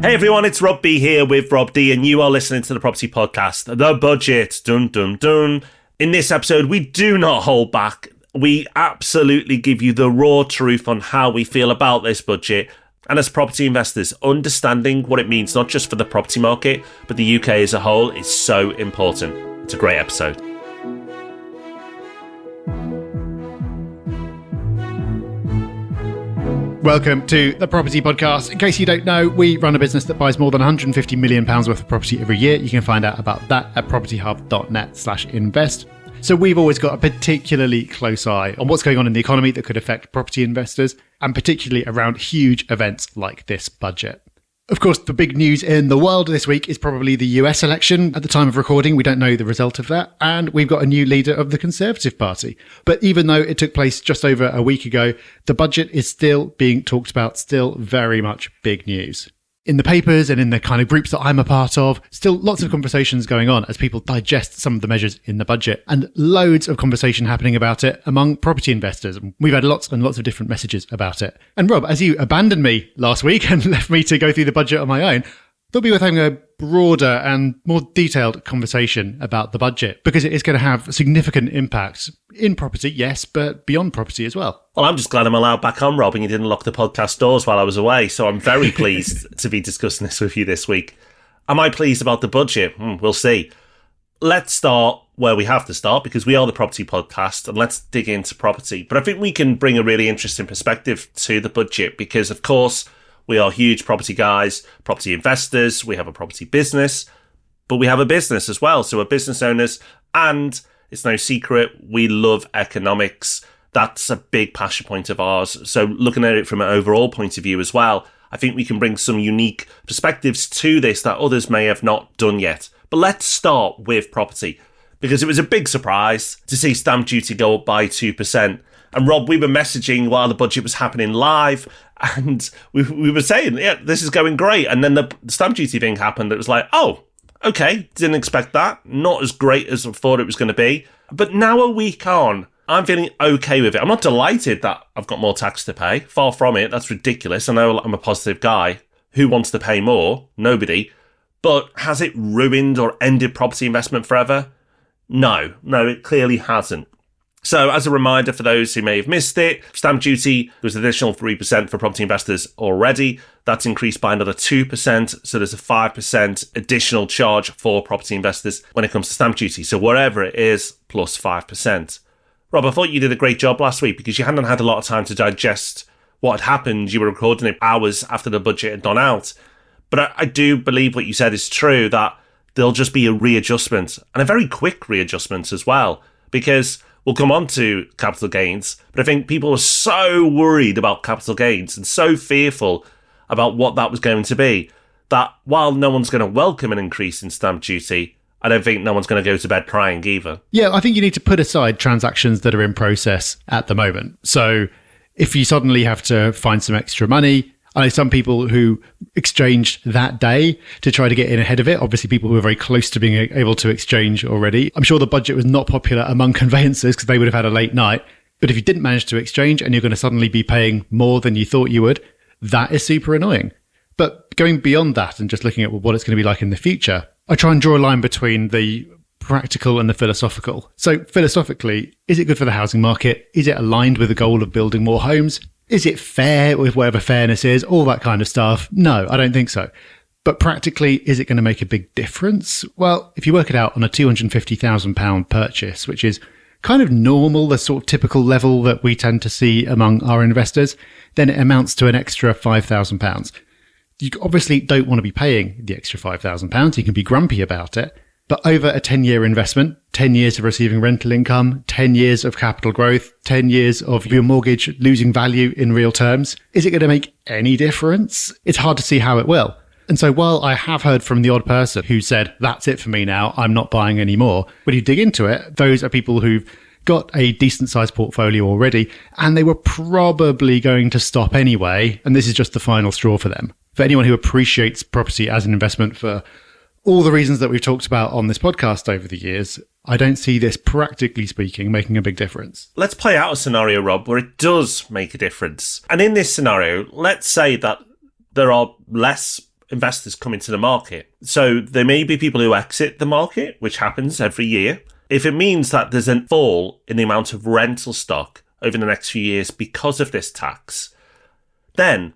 Hey everyone, it's Rob B here with Rob D, and you are listening to the Property Podcast, The Budget. Dun dun dun. In this episode, we do not hold back. We absolutely give you the raw truth on how we feel about this budget. And as property investors, understanding what it means not just for the property market, but the UK as a whole is so important. It's a great episode. Welcome to the Property Podcast. In case you don't know, we run a business that buys more than £150 million worth of property every year. You can find out about that at propertyhub.net/invest. So we've always got a particularly close eye on what's going on in the economy that could affect property investors, and particularly around huge events like this budget. Of course, the big news in the world this week is probably the US election. At the time of recording, we don't know the result of that, and we've got a new leader of the Conservative Party. But even though it took place just over a week ago, the budget is still being talked about, still very much big news. In the papers and in the kind of groups that I'm a part of, still lots of conversations going on as people digest some of the measures in the budget, and loads of conversation happening about it among property investors. We've had lots and lots of different messages about it. And Rob, as you abandoned me last week and left me to go through the budget on my own, thought we were having a broader and more detailed conversation about the budget, because it is going to have significant impact in property, yes, but beyond property as well. Well, I'm just glad I'm allowed back on, Rob, and you didn't lock the podcast doors while I was away, so I'm very pleased to be discussing this with you this week. Am I pleased about the budget? We'll see. Let's start where we have to start, because we are the Property Podcast, and let's dig into property. But I think we can bring a really interesting perspective to the budget, because, of course, we are huge property guys, property investors, we have a property business, but we have a business as well. So we're business owners, and it's no secret, we love economics. That's a big passion point of ours. So looking at it from an overall point of view as well, I think we can bring some unique perspectives to this that others may have not done yet. But let's start with property, because it was a big surprise to see stamp duty go up by 2%. And Rob, we were messaging while the budget was happening live, and we were saying, yeah, this is going great. And then the stamp duty thing happened. It was like, oh, okay, didn't expect that. Not as great as I thought it was going to be. But now a week on, I'm feeling okay with it. I'm not delighted that I've got more tax to pay. Far from it. That's ridiculous. I know I'm a positive guy. Who wants to pay more? Nobody. But has it ruined or ended property investment forever? No, it clearly hasn't. So as a reminder for those who may have missed it, stamp duty was an additional 3% for property investors already. That's increased by another 2%. So there's a 5% additional charge for property investors when it comes to stamp duty. So wherever it is, plus 5%. Rob, I thought you did a great job last week because you hadn't had a lot of time to digest what had happened. You were recording it hours after the budget had gone out. But I do believe what you said is true, that there'll just be a readjustment, and a very quick readjustment as well, because we'll come on to capital gains, but I think people are so worried about capital gains and so fearful about what that was going to be, that while no one's going to welcome an increase in stamp duty, I don't think no one's going to go to bed crying either. Yeah, I think you need to put aside transactions that are in process at the moment. So if you suddenly have to find some extra money, I know some people who exchanged that day to try to get in ahead of it. Obviously, people who are very close to being able to exchange already. I'm sure the budget was not popular among conveyancers because they would have had a late night. But if you didn't manage to exchange and you're going to suddenly be paying more than you thought you would, that is super annoying. But going beyond that and just looking at what it's going to be like in the future, I try and draw a line between the practical and the philosophical. So philosophically, is it good for the housing market? Is it aligned with the goal of building more homes? Is it fair with whatever fairness is? All that kind of stuff? No, I don't think so. But practically, is it going to make a big difference? Well, if you work it out on a £250,000 purchase, which is kind of normal, the sort of typical level that we tend to see among our investors, then it amounts to an extra £5,000. You obviously don't want to be paying the extra £5,000. You can be grumpy about it. But over a 10-year investment, 10 years of receiving rental income, 10 years of capital growth, 10 years of your mortgage losing value in real terms, is it going to make any difference? It's hard to see how it will. And so while I have heard from the odd person who said, that's it for me now, I'm not buying any more, when you dig into it, those are people who've got a decent sized portfolio already, and they were probably going to stop anyway. And this is just the final straw for them. For anyone who appreciates property as an investment for all the reasons that we've talked about on this podcast over the years, I don't see this, practically speaking, making a big difference. Let's play out a scenario, Rob, where it does make a difference. And in this scenario, let's say that there are less investors come into the market. So there may be people who exit the market, which happens every year. If it means that there's a fall in the amount of rental stock over the next few years because of this tax, then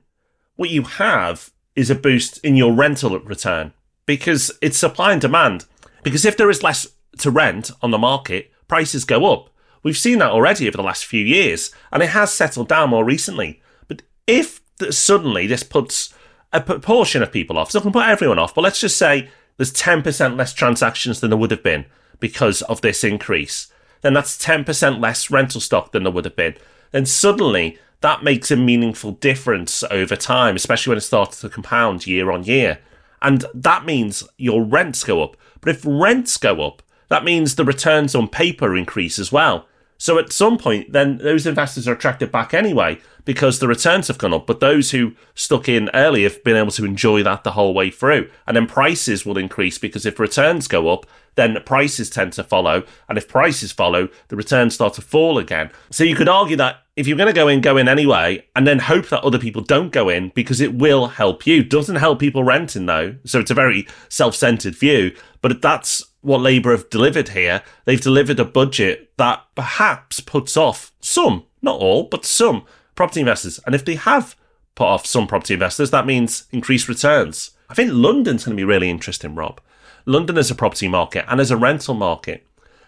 what you have is a boost in your rental return because it's supply and demand. Because if there is less to rent on the market, prices go up. We've seen that already over the last few years, and it has settled down more recently. But if suddenly this puts a proportion of people off, it's not going to put everyone off, but let's just say there's 10% less transactions than there would have been because of this increase, then that's 10% less rental stock than there would have been. Then suddenly that makes a meaningful difference over time, especially when it starts to compound year on year. And that means your rents go up. But if rents go up, that means the returns on paper increase as well. So at some point, then those investors are attracted back anyway because the returns have gone up. But those who stuck in early have been able to enjoy that the whole way through. And then prices will increase because if returns go up, then prices tend to follow. And if prices follow, the returns start to fall again. So you could argue that if you're going to go in anyway, and then hope that other people don't go in because it will help you. Doesn't help people renting though. So it's a very self-centered view. But that's what Labour have delivered here. They've delivered a budget that perhaps puts off some, not all, but some property investors. And if they have put off some property investors, that means increased returns. I think London's going to be really interesting, Rob. London as a property market and as a rental market,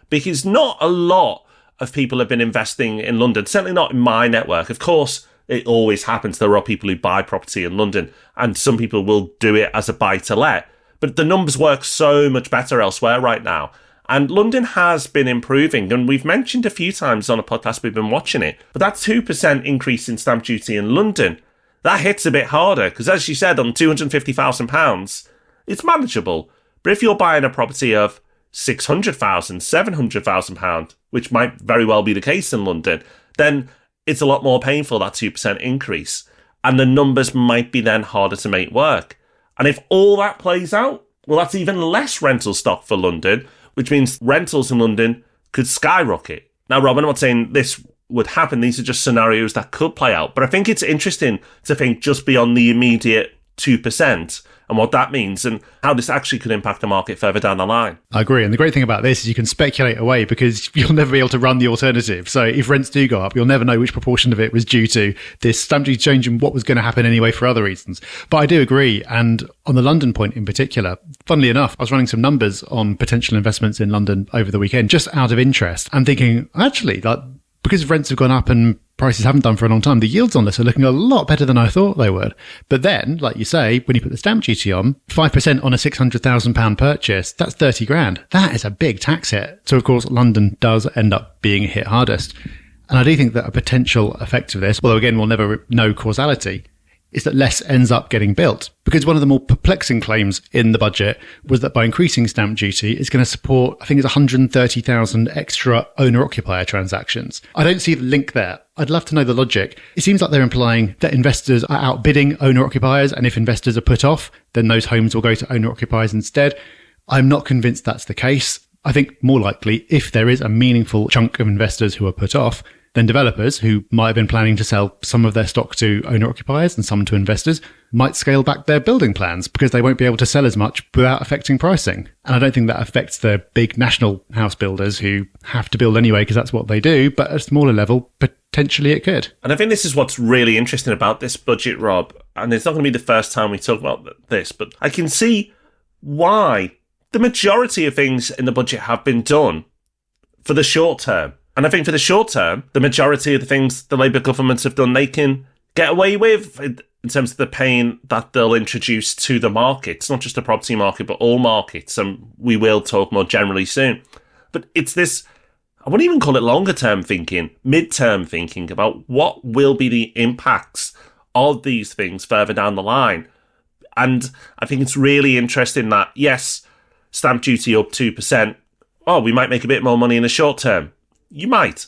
because not a lot of people have been investing in London, certainly not in my network. Of course, it always happens. There are people who buy property in London and some people will do it as a buy-to-let, but the numbers work so much better elsewhere right now. And London has been improving, and we've mentioned a few times on a podcast we've been watching it, but that 2% increase in stamp duty in London, that hits a bit harder, because as you said, on £250,000, it's manageable. But if you're buying a property of £600,000, £700,000, which might very well be the case in London, then it's a lot more painful, that 2% increase. And the numbers might be then harder to make work. And if all that plays out, well, that's even less rental stock for London, which means rentals in London could skyrocket. Now, Rob, I'm not saying this would happen. These are just scenarios that could play out. But I think it's interesting to think just beyond the immediate 2% and what that means and how this actually could impact the market further down the line. I agree. And the great thing about this is you can speculate away because you'll never be able to run the alternative. So if rents do go up, you'll never know which proportion of it was due to this stamp duty change and what was going to happen anyway for other reasons. But I do agree. And on the London point in particular, funnily enough, I was running some numbers on potential investments in London over the weekend, just out of interest. I'm thinking, actually, like, because rents have gone up and prices haven't done for a long time, the yields on this are looking a lot better than I thought they would. But then, like you say, when you put the stamp duty on, 5% on a £600,000 purchase, that's 30 grand. That is a big tax hit. So, of course, London does end up being hit hardest. And I do think that a potential effect of this, although again, we'll never know causality, is that less ends up getting built. Because one of the more perplexing claims in the budget was that by increasing stamp duty, it's going to support, I think it's 130,000 extra owner-occupier transactions. I don't see the link there. I'd love to know the logic. It seems like they're implying that investors are outbidding owner-occupiers, and if investors are put off, then those homes will go to owner-occupiers instead. I'm not convinced that's the case. I think more likely, if there is a meaningful chunk of investors who are put off, then developers who might have been planning to sell some of their stock to owner-occupiers and some to investors might scale back their building plans because they won't be able to sell as much without affecting pricing. And I don't think that affects the big national house builders who have to build anyway because that's what they do, but at a smaller level, potentially it could. And I think this is what's really interesting about this budget, Rob, and it's not going to be the first time we talk about this, but I can see why the majority of things in the budget have been done for the short term. And I think for the short term, the majority of the things the Labour governments have done, they can get away with in terms of the pain that they'll introduce to the markets, not just the property market, but all markets. And we will talk more generally soon. But it's this, I wouldn't even call it longer term thinking, mid-term thinking about what will be the impacts of these things further down the line. And I think it's really interesting that, yes, stamp duty up 2%. Oh, we might make a bit more money in the short term. You might.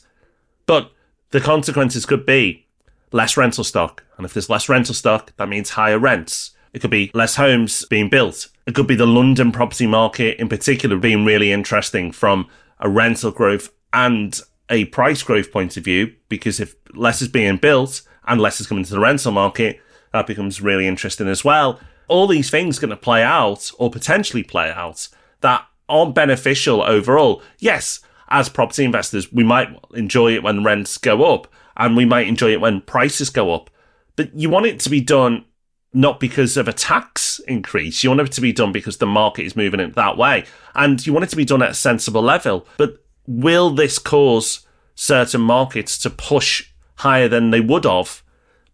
But the consequences could be less rental stock. And if there's less rental stock, that means higher rents. It could be less homes being built. It could be the London property market in particular being really interesting from a rental growth and a price growth point of view, because if less is being built and less is coming to the rental market, that becomes really interesting as well. All these things going to play out or potentially play out that aren't beneficial overall. Yes, as property investors, we might enjoy it when rents go up and we might enjoy it when prices go up. But you want it to be done not because of a tax increase. You want it to be done because the market is moving it that way. And you want it to be done at a sensible level. But will this cause certain markets to push higher than they would have?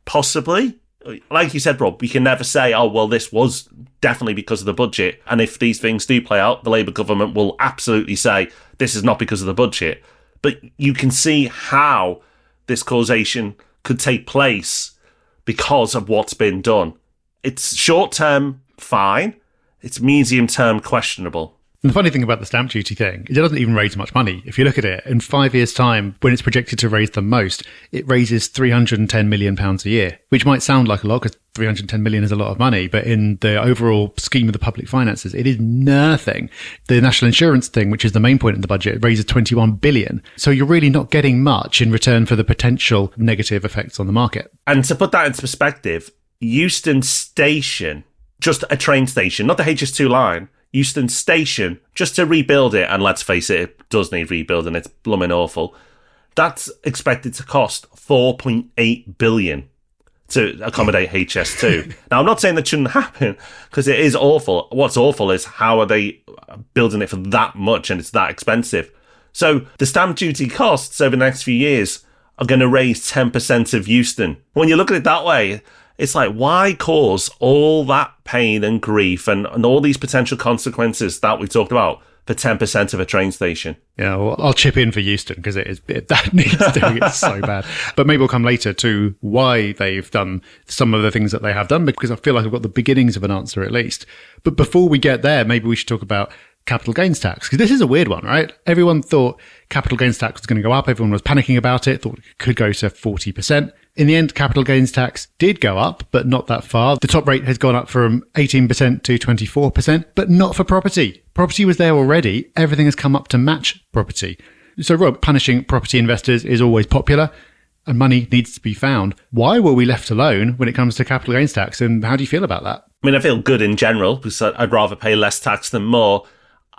Possibly. Like you said, Rob, we can never say, oh, well, this was definitely because of the budget. And if these things do play out, the Labour government will absolutely say, this is not because of the budget. But you can see how this causation could take place because of what's been done. It's short-term, fine. It's medium-term, questionable. And the funny thing about the stamp duty thing, it doesn't even raise much money. If you look at it, in 5 years' time, when it's projected to raise the most, it raises £310 million a year, which might sound like a lot because 310 million is a lot of money, but in the overall scheme of the public finances, it is nothing. The national insurance thing, which is the main point in the budget, raises 21 billion. So you're really not getting much in return for the potential negative effects on the market. And to put that into perspective, Euston Station, just a train station, not the HS2 line, Euston Station, just to rebuild it, and let's face it, it does need rebuilding, it's blooming awful, that's expected to cost 4.8 billion to accommodate HS2. Now, I'm not saying that shouldn't happen, because it is awful. What's awful is how are they building it for that much, and it's that expensive. So the stamp duty costs over the next few years are going to raise 10% of Euston. When you look at it that way, it's like, why cause all that pain and grief and all these potential consequences that we talked about for 10% of a train station? Yeah, well, I'll chip in for Euston because that needs doing. It's so bad. But maybe we'll come later to why they've done some of the things that they have done, because I feel like I've got the beginnings of an answer at least. But before we get there, maybe we should talk about capital gains tax, because this is a weird one, right? Everyone thought capital gains tax was going to go up. Everyone was panicking about it, thought it could go to 40%. In the end, capital gains tax did go up, but not that far. The top rate has gone up from 18% to 24%, but not for property. Property was there already. Everything has come up to match property. So, Rob, punishing property investors is always popular and money needs to be found. Why were we left alone when it comes to capital gains tax, and how do you feel about that? I mean, I feel good in general because I'd rather pay less tax than more.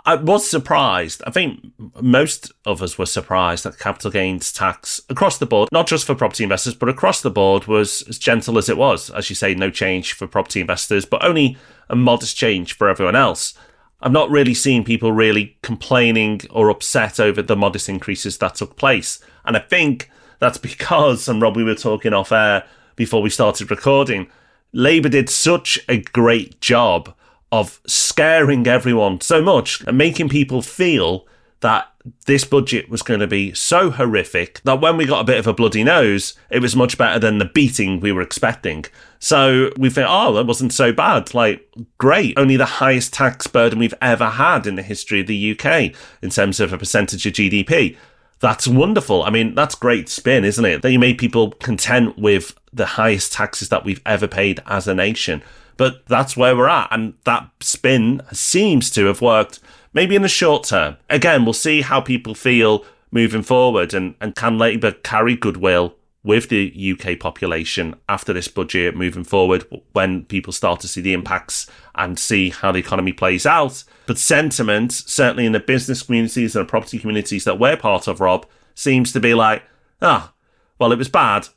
I was surprised. I think most of us were surprised that capital gains tax across the board, not just for property investors, but across the board, was as gentle as it was. As you say, no change for property investors, but only a modest change for everyone else. I've not really seen people really complaining or upset over the modest increases that took place. And I think that's because, and Rob, we were talking off air before we started recording, Labour did such a great job of scaring everyone so much and making people feel that this budget was going to be so horrific that when we got a bit of a bloody nose, it was much better than the beating we were expecting. So we think, oh, that wasn't so bad. Like, great. Only the highest tax burden we've ever had in the history of the UK in terms of a percentage of GDP. That's wonderful. I mean, that's great spin, isn't it? That you made people content with the highest taxes that we've ever paid as a nation. But that's where we're at, and that spin seems to have worked, maybe in the short term. Again, we'll see how people feel moving forward, and can Labour carry goodwill with the UK population after this budget moving forward when people start to see the impacts and see how the economy plays out. But sentiment, certainly in the business communities and the property communities that we're part of, Rob, seems to be like, well, it was bad,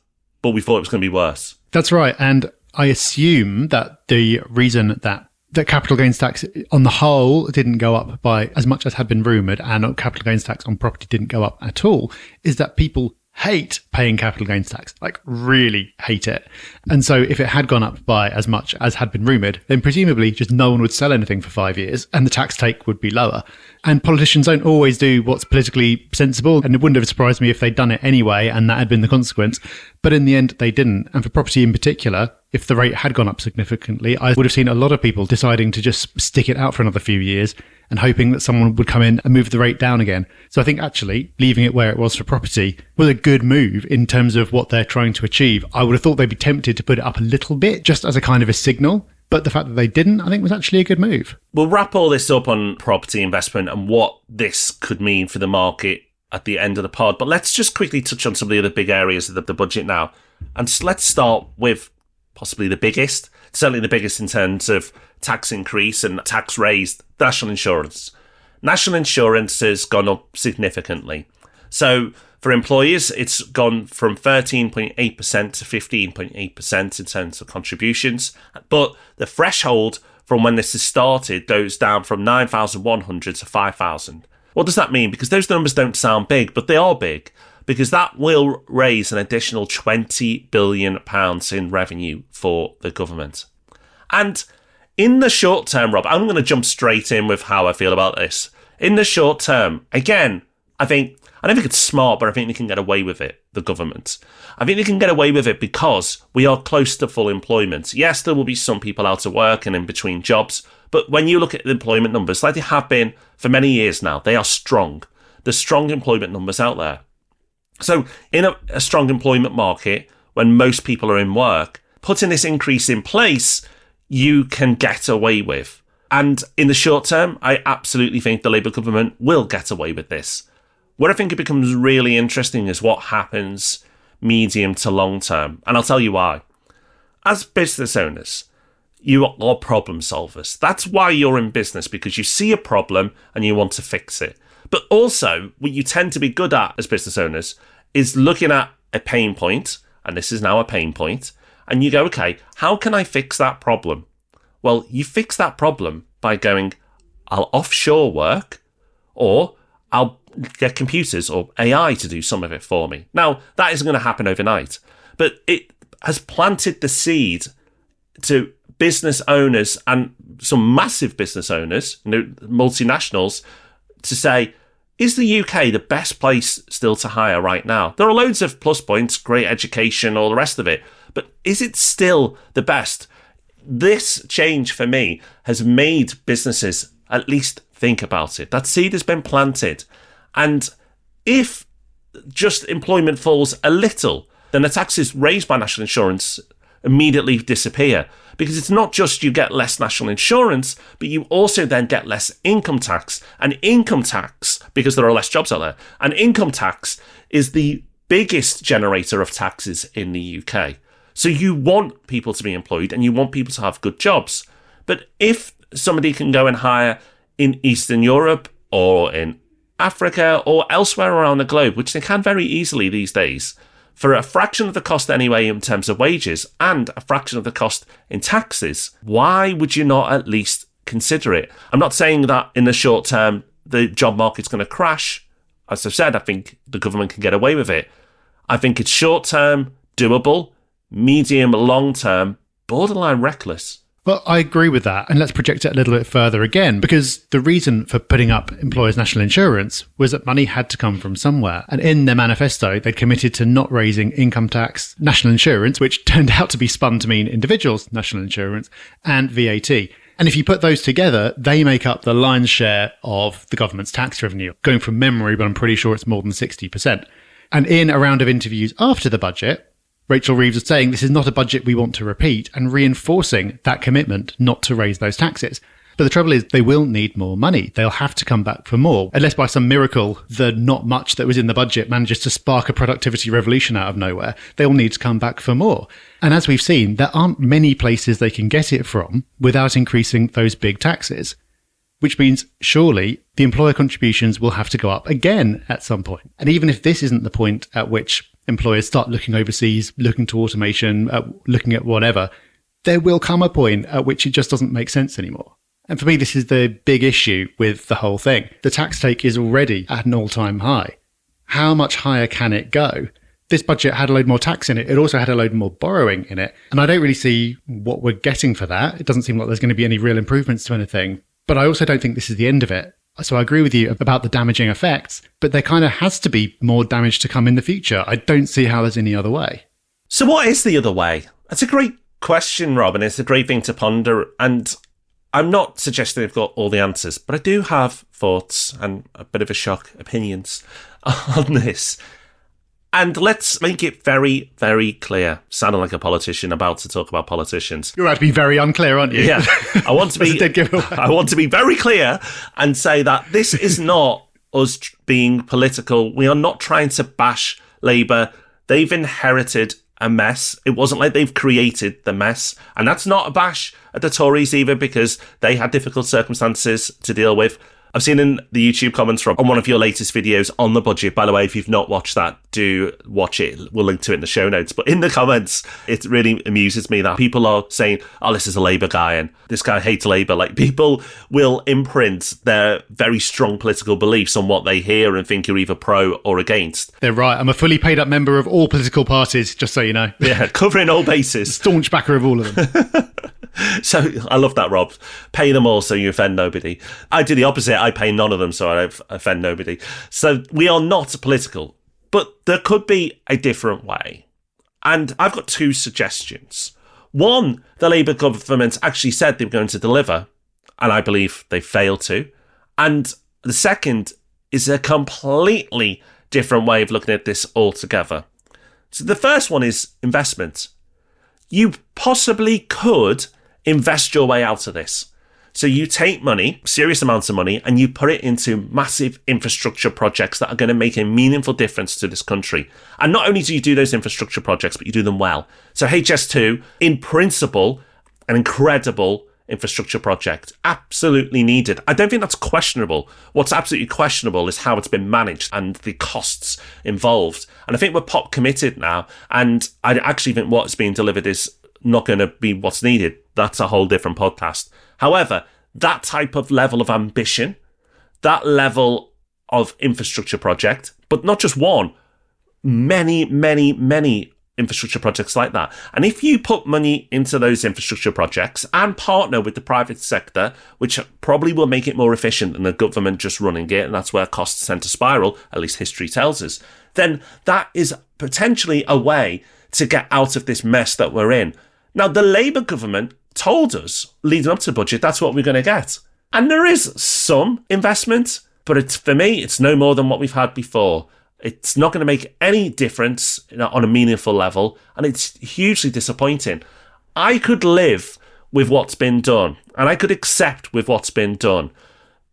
but we thought it was going to be worse. That's right. And I assume that the reason that capital gains tax on the whole didn't go up by as much as had been rumoured, and capital gains tax on property didn't go up at all, is that people hate paying capital gains tax, like really hate it. And so if it had gone up by as much as had been rumoured, then presumably just no one would sell anything for 5 years and the tax take would be lower. And politicians don't always do what's politically sensible, and it wouldn't have surprised me if they'd done it anyway and that had been the consequence. But in the end, they didn't. And for property in particular, if the rate had gone up significantly, I would have seen a lot of people deciding to just stick it out for another few years and hoping that someone would come in and move the rate down again. So I think actually leaving it where it was for property was a good move in terms of what they're trying to achieve. I would have thought they'd be tempted to put it up a little bit just as a kind of a signal. But the fact that they didn't, I think, was actually a good move. We'll wrap all this up on property investment and what this could mean for the market at the end of the pod. But let's just quickly touch on some of the other big areas of the budget now. And let's start with possibly the biggest, certainly the biggest in terms of tax increase and tax raised, national insurance. National insurance has gone up significantly. So for employers, it's gone from 13.8% to 15.8% in terms of contributions. But the threshold from when this has started goes down from 9,100 to 5,000. What does that mean? Because those numbers don't sound big, but they are big, because that will raise an additional £20 billion in revenue for the government. And in the short term, Rob, I'm going to jump straight in with how I feel about this. In the short term, again, I don't think it's smart, but I think they can get away with it, the government. I think they can get away with it because we are close to full employment. Yes, there will be some people out of work and in between jobs, but when you look at the employment numbers, like they have been for many years now, they are strong. There's strong employment numbers out there. So in a strong employment market, when most people are in work, putting this increase in place, you can get away with. And in the short term, I absolutely think the Labour government will get away with this. Where I think it becomes really interesting is what happens medium to long term. And I'll tell you why. As business owners, you are problem solvers. That's why you're in business, because you see a problem and you want to fix it. But also, what you tend to be good at as business owners is looking at a pain point, and this is now a pain point, and you go, okay, how can I fix that problem? Well, you fix that problem by going, I'll offshore work, or I'll get computers or AI to do some of it for me. Now, that isn't going to happen overnight, but it has planted the seed to business owners and some massive business owners, multinationals, to say, is the UK the best place still to hire right now? There are loads of plus points, great education, all the rest of it, but is it still the best? This change for me has made businesses at least think about it. That seed has been planted. And if just employment falls a little, then the taxes raised by national insurance immediately disappear. Because it's not just you get less national insurance, but you also then get less income tax. And income tax, because there are less jobs out there, and income tax is the biggest generator of taxes in the UK. So you want people to be employed and you want people to have good jobs. But if somebody can go and hire in Eastern Europe or in Africa or elsewhere around the globe, which they can very easily these days, for a fraction of the cost anyway in terms of wages and a fraction of the cost in taxes, why would you not at least consider it? I'm not saying that in the short term the job market's going to crash. As I've said, I think the government can get away with it. I think it's short term, doable, medium, long term, borderline reckless. Well, I agree with that. And let's project it a little bit further again, because the reason for putting up employers' national insurance was that money had to come from somewhere. And in their manifesto, they committed to not raising income tax, national insurance, which turned out to be spun to mean individuals' national insurance, and VAT. And if you put those together, they make up the lion's share of the government's tax revenue, going from memory, but I'm pretty sure it's more than 60%. And in a round of interviews after the budget, Rachel Reeves was saying this is not a budget we want to repeat and reinforcing that commitment not to raise those taxes. But the trouble is they will need more money. They'll have to come back for more, unless by some miracle the not much that was in the budget manages to spark a productivity revolution out of nowhere. They'll need to come back for more. And as we've seen, there aren't many places they can get it from without increasing those big taxes, which means surely the employer contributions will have to go up again at some point. And even if this isn't the point at which employers start looking overseas, looking to automation, looking at whatever, there will come a point at which it just doesn't make sense anymore. And for me, this is the big issue with the whole thing. The tax take is already at an all-time high. How much higher can it go? This budget had a load more tax in it. It also had a load more borrowing in it. And I don't really see what we're getting for that. It doesn't seem like there's going to be any real improvements to anything. But I also don't think this is the end of it. So I agree with you about the damaging effects, but there kind of has to be more damage to come in the future. I don't see how there's any other way. So what is the other way? That's a great question, Rob, and it's a great thing to ponder. And I'm not suggesting I've got all the answers, but I do have thoughts and a bit of a shock opinions on this. And let's make it very, very clear. Sounding like a politician about to talk about politicians. You're about to be very unclear, aren't you? Yeah. I want to be very clear and say that this is not us being political. We are not trying to bash Labour. They've inherited a mess. It wasn't like they've created the mess. And that's not a bash at the Tories either, because they had difficult circumstances to deal with. I've seen in the YouTube comments from on one of your latest videos on the budget. By the way, if you've not watched that, do watch it. We'll link to it in the show notes. But in the comments, it really amuses me that people are saying, oh, this is a Labour guy and this guy hates Labour. Like, people will imprint their very strong political beliefs on what they hear and think you're either pro or against. They're right. I'm a fully paid up member of all political parties, just so you know. Yeah, covering all bases. Staunch backer of all of them. So I love that, Rob. Pay them all so you offend nobody. I do the opposite. I pay none of them so I offend nobody. So we are not political, but there could be a different way. And I've got two suggestions. One, the Labour government actually said they were going to deliver, and I believe they failed to. And the second is a completely different way of looking at this altogether. So the first one is investment. You possibly could invest your way out of this. So you take money, serious amounts of money, and you put it into massive infrastructure projects that are going to make a meaningful difference to this country. And not only do you do those infrastructure projects, but you do them well. So HS2, in principle, an incredible infrastructure project, absolutely needed. I don't think that's questionable. What's absolutely questionable is how it's been managed and the costs involved. And I think we're pop committed now. And I actually think what's being delivered is not going to be what's needed. That's a whole different podcast. However, that type of level of ambition, that level of infrastructure project, but not just one, many infrastructure projects like that. And if you put money into those infrastructure projects and partner with the private sector, which probably will make it more efficient than the government just running it, and that's where costs tend to spiral, at least history tells us, then that is potentially a way to get out of this mess that we're in. Now, the Labour government told us, leading up to the budget, that's what we're going to get. And there is some investment, but for me, it's no more than what we've had before. It's not going to make any difference on a meaningful level, and it's hugely disappointing. I could live with what's been done, and I could accept with what's been done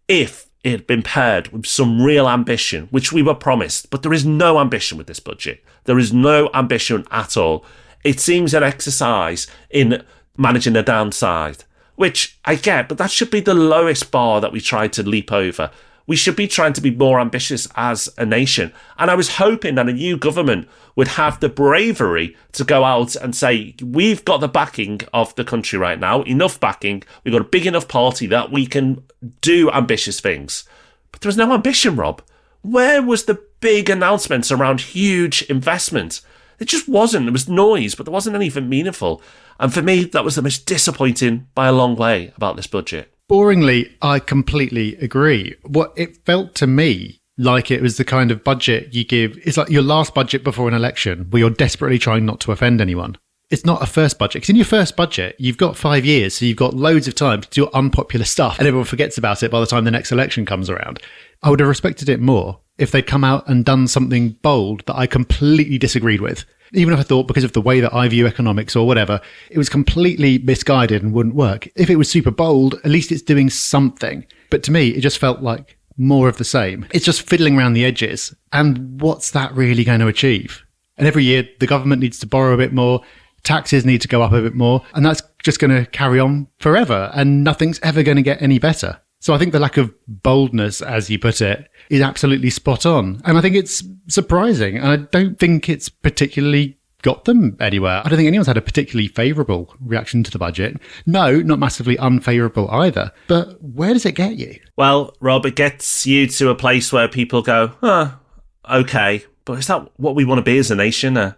if it had been paired with some real ambition, which we were promised. But there is no ambition with this budget. There is no ambition at all. It seems an exercise in managing the downside, which I get, but that should be the lowest bar that we try to leap over. We should be trying to be more ambitious as a nation. And I was hoping that a new government would have the bravery to go out and say, we've got the backing of the country right now, enough backing. We've got a big enough party that we can do ambitious things. But there was no ambition, Rob. Where was the big announcements around huge investment? It just wasn't. There was noise, but there wasn't anything meaningful. And for me, that was the most disappointing by a long way about this budget. Boringly, I completely agree. What it felt to me like it was the kind of budget you give. It's like your last budget before an election where you're desperately trying not to offend anyone. It's not a first budget. Because in your first budget, you've got 5 years, so you've got loads of time to do unpopular stuff, and everyone forgets about it by the time the next election comes around. I would have respected it more if they'd come out and done something bold that I completely disagreed with. Even if I thought, because of the way that I view economics or whatever, it was completely misguided and wouldn't work. If it was super bold, at least it's doing something. But to me, it just felt like more of the same. It's just fiddling around the edges. And what's that really going to achieve? And every year, the government needs to borrow a bit more. Taxes need to go up a bit more. And that's just going to carry on forever. And nothing's ever going to get any better. So I think the lack of boldness, as you put it, is absolutely spot on. And I think it's surprising. And I don't think it's particularly got them anywhere. I don't think anyone's had a particularly favourable reaction to the budget. No, not massively unfavourable either. But where does it get you? Well, Rob, it gets you to a place where people go, okay, but is that what we want to be as a nation?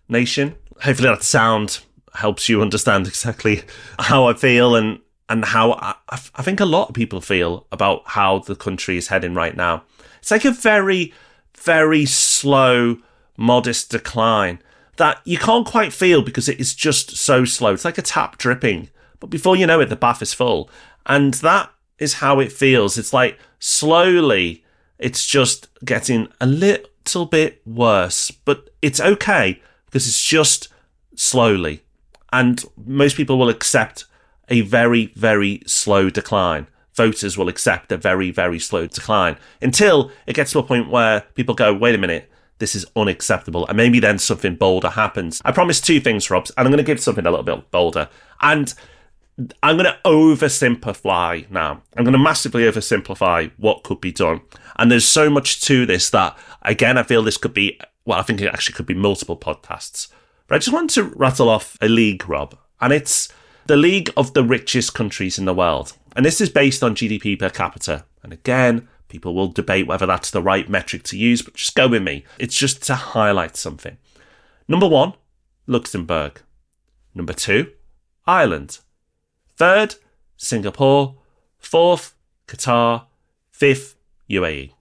Nation? Hopefully that sound helps you understand exactly how I feel and how I think a lot of people feel about how the country is heading right now. It's like a very, very slow, modest decline that you can't quite feel because it is just so slow. It's like a tap dripping, but before you know it, the bath is full. And that is how it feels. It's like slowly, it's just getting a little bit worse, but it's okay because it's just slowly. And most people will accept a very, very slow decline. Voters will accept a very, very slow decline until it gets to a point where people go, wait a minute, this is unacceptable. And maybe then something bolder happens. I promise two things, Rob, and I'm going to give something a little bit bolder. And I'm going to oversimplify now. I'm going to massively oversimplify what could be done. And there's so much to this that, again, I feel this could be, well, I think it actually could be multiple podcasts. But I just want to rattle off a league, Rob. And it's the league of the richest countries in the world. And this is based on GDP per capita. And again, people will debate whether that's the right metric to use, but just go with me. It's just to highlight something. Number 1, Luxembourg. Number 2, Ireland. 3rd, Singapore. 4th, Qatar. 5th, UAE.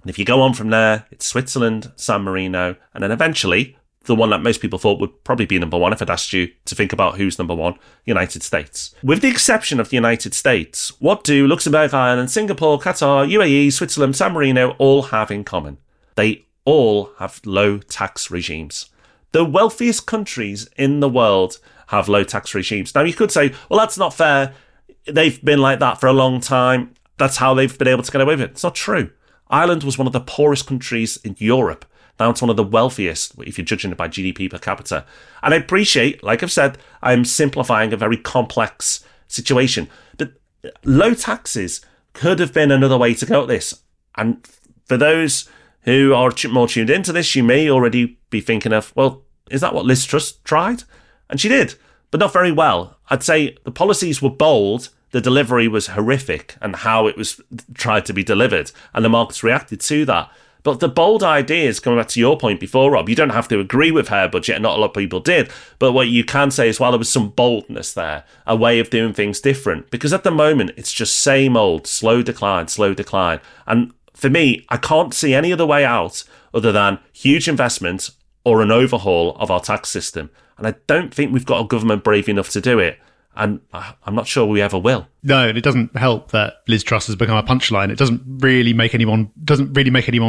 And if you go on from there, it's Switzerland, San Marino, and then eventually the one that most people thought would probably be number 1 if I'd asked you to think about who's number 1, United States. With the exception of the United States, what do Luxembourg, Ireland, Singapore, Qatar, UAE, Switzerland, San Marino all have in common? They all have low tax regimes. The wealthiest countries in the world have low tax regimes. Now you could say, well, that's not fair. They've been like that for a long time. That's how they've been able to get away with it. It's not true. Ireland was one of the poorest countries in Europe. Now it's one of the wealthiest, if you're judging it by GDP per capita. And I appreciate, like I've said, I'm simplifying a very complex situation. But low taxes could have been another way to go at this. And for those who are more tuned into this, you may already be thinking of, well, is that what Liz Truss tried? And she did, but not very well. I'd say the policies were bold, the delivery was horrific, and how it was tried to be delivered, and the markets reacted to that. But the bold ideas, coming back to your point before, Rob, you don't have to agree with her budget, and not a lot of people did. But what you can say is, well, there was some boldness there, a way of doing things different. Because at the moment, it's just same old, slow decline, slow decline. And for me, I can't see any other way out other than huge investment or an overhaul of our tax system. And I don't think we've got a government brave enough to do it. And I'm not sure we ever will. No, and it doesn't help that Liz Truss has become a punchline. It doesn't really make anyone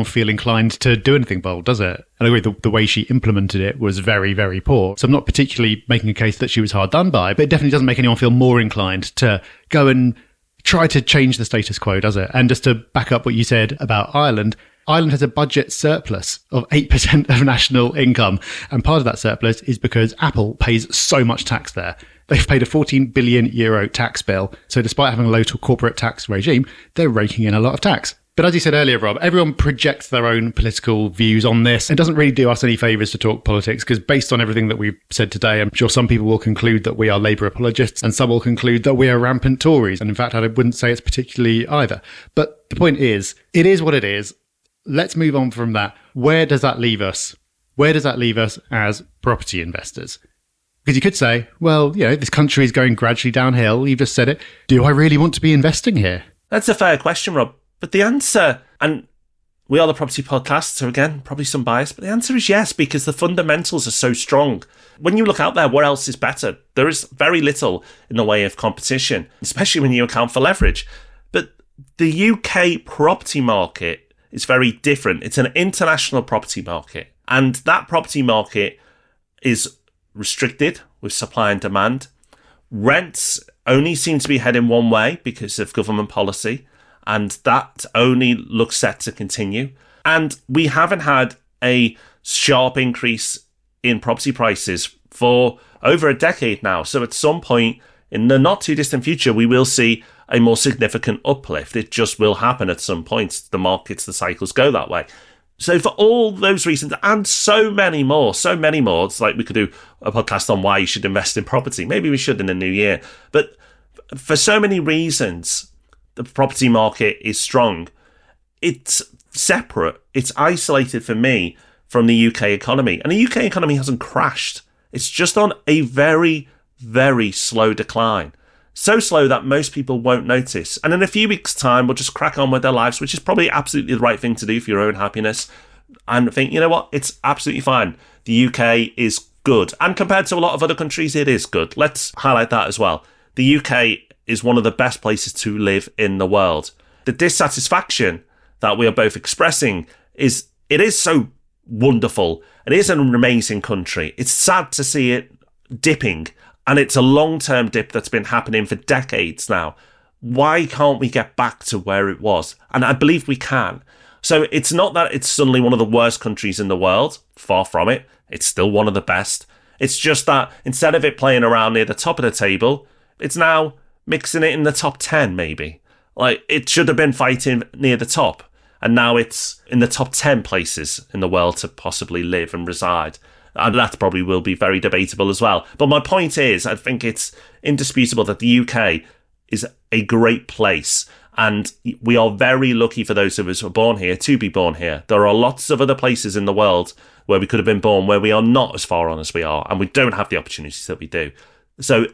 feel inclined to do anything bold, does it? And I agree, the way she implemented it was very, very poor. So I'm not particularly making a case that she was hard done by, but it definitely doesn't make anyone feel more inclined to go and try to change the status quo, does it? And just to back up what you said about Ireland has a budget surplus of 8% of national income. And part of that surplus is because Apple pays so much tax there. They've paid a €14 billion tax bill. So despite having a low corporate tax regime, they're raking in a lot of tax. But as you said earlier, Rob, everyone projects their own political views on this. It doesn't really do us any favours to talk politics, because based on everything that we've said today, I'm sure some people will conclude that we are Labour apologists and some will conclude that we are rampant Tories. And in fact, I wouldn't say it's particularly either. But the point is, it is what it is. Let's move on from that. Where does that leave us? Where does that leave us as property investors? Because you could say, well, this country is going gradually downhill. You've just said it. Do I really want to be investing here? That's a fair question, Rob. But the answer, and we are the property podcast, so again, probably some bias, but the answer is yes, because the fundamentals are so strong. When you look out there, what else is better? There is very little in the way of competition, especially when you account for leverage. But the UK property market is very different. It's an international property market. And that property market is restricted with supply and demand. Rents only seem to be heading one way because of government policy, and that only looks set to continue. And we haven't had a sharp increase in property prices for over a decade now. So at some point in the not too distant future, we will see a more significant uplift. It just will happen at some point. The markets, the cycles go that way. So for all those reasons and so many more, it's like we could do a podcast on why you should invest in property. Maybe we should in the new year. But for so many reasons, the property market is strong. It's separate. It's isolated for me from the UK economy. And the UK economy hasn't crashed. It's just on a very, very slow decline. So slow that most people won't notice. And in a few weeks' time, we'll just crack on with their lives, which is probably absolutely the right thing to do for your own happiness. And think, you know what? It's absolutely fine. The UK is good. And compared to a lot of other countries, it is good. Let's highlight that as well. The UK is one of the best places to live in the world. The dissatisfaction that we are both expressing is, it is so wonderful. It is an amazing country. It's sad to see it dipping. And it's a long-term dip that's been happening for decades now. Why can't we get back to where it was? And I believe we can. So it's not that it's suddenly one of the worst countries in the world. Far from it. It's still one of the best. It's just that instead of it playing around near the top of the table, it's now mixing it in the top 10, maybe. Like, it should have been fighting near the top, and now it's in the top 10 places in the world to possibly live and reside. And that probably will be very debatable as well. But my point is, I think it's indisputable that the UK is a great place. And we are very lucky for those of us who are born here to be born here. There are lots of other places in the world where we could have been born where we are not as far on as we are, and we don't have the opportunities that we do. So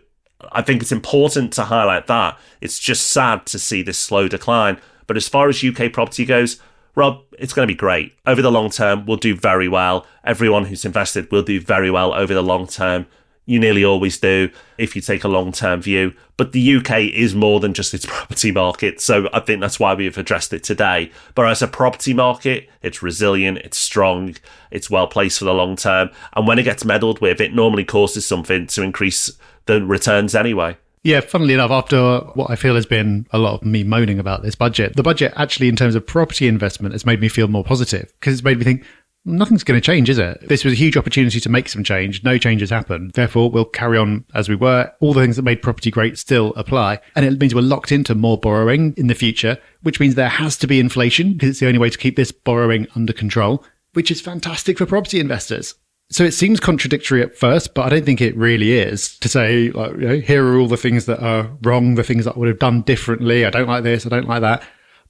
I think it's important to highlight that. It's just sad to see this slow decline. But as far as UK property goes, Rob, it's going to be great. Over the long term, we'll do very well. Everyone who's invested will do very well over the long term. You nearly always do if you take a long-term view. But the UK is more than just its property market. So I think that's why we've addressed it today. But as a property market, it's resilient, it's strong, it's well-placed for the long term. And when it gets meddled with, it normally causes something to increase the returns anyway. Yeah, funnily enough, after what I feel has been a lot of me moaning about this budget, the budget actually in terms of property investment has made me feel more positive, because it's made me think, nothing's going to change, is it? This was a huge opportunity to make some change. No changes happened. Therefore, we'll carry on as we were. All the things that made property great still apply. And it means we're locked into more borrowing in the future, which means there has to be inflation, because it's the only way to keep this borrowing under control, which is fantastic for property investors. So it seems contradictory at first, but I don't think it really is, to say, like, you know, here are all the things that are wrong, the things that I would have done differently. I don't like this, I don't like that.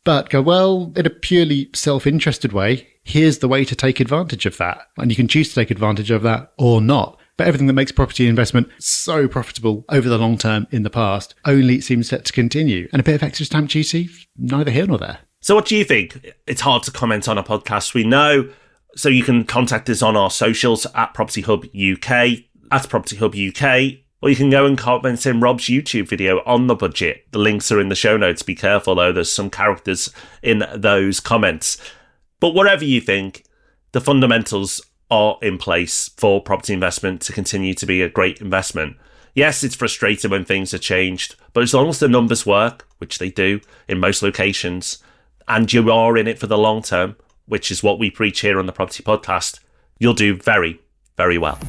But go, well, in a purely self-interested way, here's the way to take advantage of that. And you can choose to take advantage of that or not. But everything that makes property investment so profitable over the long term in the past only seems set to continue. And a bit of extra stamp duty, neither here nor there. So what do you think? It's hard to comment on a podcast, we know. So you can contact us on our socials at Property Hub UK, at Property Hub UK. Or you can go and comment in Rob's YouTube video on the budget. The links are in the show notes. Be careful, though. There's some characters in those comments. But whatever you think, the fundamentals are in place for property investment to continue to be a great investment. Yes, it's frustrating when things are changed, but as long as the numbers work, which they do in most locations, and you are in it for the long term, which is what we preach here on the Property Podcast, you'll do very, very well.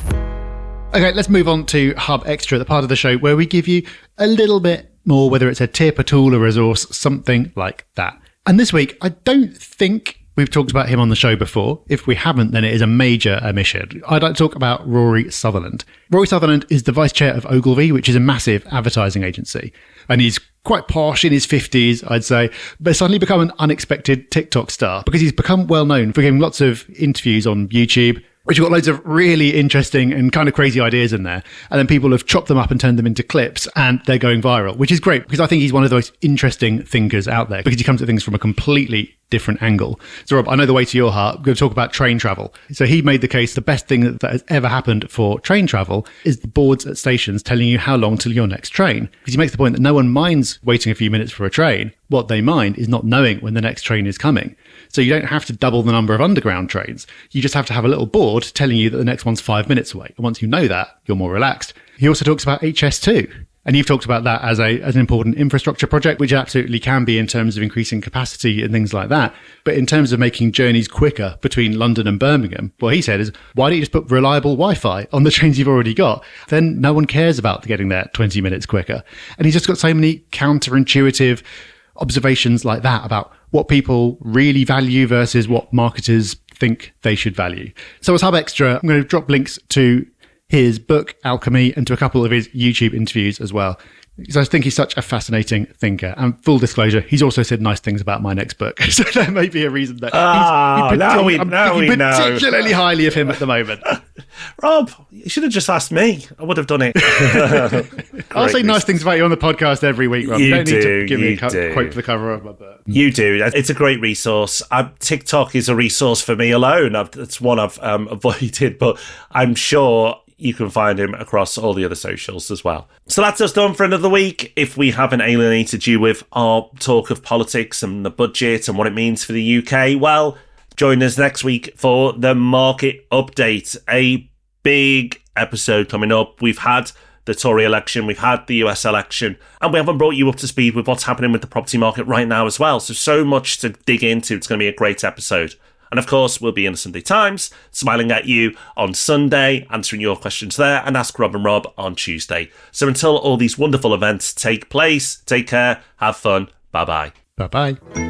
Okay, let's move on to Hub Extra, the part of the show where we give you a little bit more, whether it's a tip, a tool, a resource, something like that. And this week, I don't think we've talked about him on the show before. If we haven't, then it is a major omission. I'd like to talk about Rory Sutherland. Rory Sutherland is the vice chair of Ogilvy, which is a massive advertising agency. And he's quite posh in his 50s, I'd say, but suddenly become an unexpected TikTok star because he's become well known for giving lots of interviews on YouTube, which have got loads of really interesting and kind of crazy ideas in there. And then people have chopped them up and turned them into clips, and they're going viral, which is great because I think he's one of the most interesting thinkers out there because he comes at things from a completely different angle. So Rob, I know the way to your heart. We're going to talk about train travel. So he made the case the best thing that has ever happened for train travel is the boards at stations telling you how long till your next train. Because he makes the point that no one minds waiting a few minutes for a train. What they mind is not knowing when the next train is coming. So you don't have to double the number of underground trains. You just have to have a little board telling you that the next one's 5 minutes away. And once you know that, you're more relaxed. He also talks about HS2. And you've talked about that as an important infrastructure project, which absolutely can be in terms of increasing capacity and things like that. But in terms of making journeys quicker between London and Birmingham, what he said is, why don't you just put reliable Wi-Fi on the trains you've already got? Then no one cares about getting there 20 minutes quicker. And he's just got so many counterintuitive observations like that about what people really value versus what marketers think they should value. So as Hub Extra, I'm going to drop links to his book, Alchemy, and to a couple of his YouTube interviews as well. Because I think he's such a fascinating thinker. And full disclosure, he's also said nice things about my next book. So there may be a reason that I'm particularly highly of him at the moment. Rob, you should have just asked me. I would have done it. I'll say nice things about you on the podcast every week, Rob. You don't need to give me a quote for the cover of my book. You do. It's a great resource. TikTok is a resource for me alone. It's one I've avoided, but I'm sure you can find him across all the other socials as well. So that's us done for another week. If we haven't alienated you with our talk of politics and the budget and what it means for the UK, well, join us next week for the market update. A big episode coming up. We've had the Tory election, we've had the US election, and we haven't brought you up to speed with what's happening with the property market right now as well. So much to dig into. It's going to be a great episode. And of course, we'll be in the Sunday Times, smiling at you on Sunday, answering your questions there, and Ask Rob and Rob on Tuesday. So until all these wonderful events take place, take care, have fun, bye-bye. Bye-bye.